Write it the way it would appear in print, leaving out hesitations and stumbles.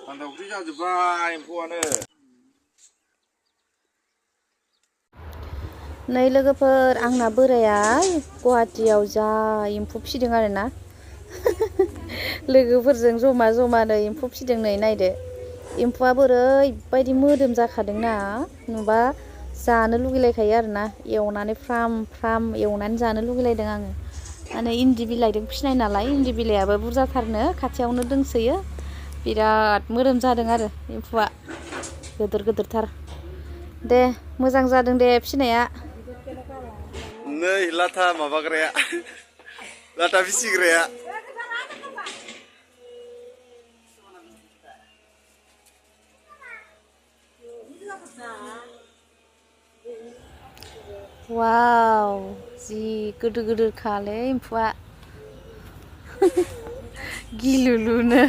दावदै जाजोब्बाय एम्फौआनो। नै लोगोफोर आंना बोराया गुवाहाटीयाव जा एम्फौ फिसिदों आरोना लोगोफोरजों जमा जमानो एम्फौ फिसिदों नै नायदो एम्फौआ ओरैबायदि मोदोम जाखादोंना नुबा जानो लुगैलायखायो आरोना एवनानै फ्राम फ्राम एवनानै जानो लुगैलायदों आङो माने इन्दि बिलाइजों फिसिनाय नालाय इन्दि बिलाइयाबो बुरजाथारनो खाथियावनो दोंसोयो बिराद मोदोम जादों आरो एम्फौआ गिदिर गिदिरथार दे मोजां जादों दे फिसिनाया नै लाथा माबाग्राया लाथा फिसिग्राया वाव जि गिदिर गिदिर खालै एम्फौआ गिलुलुनो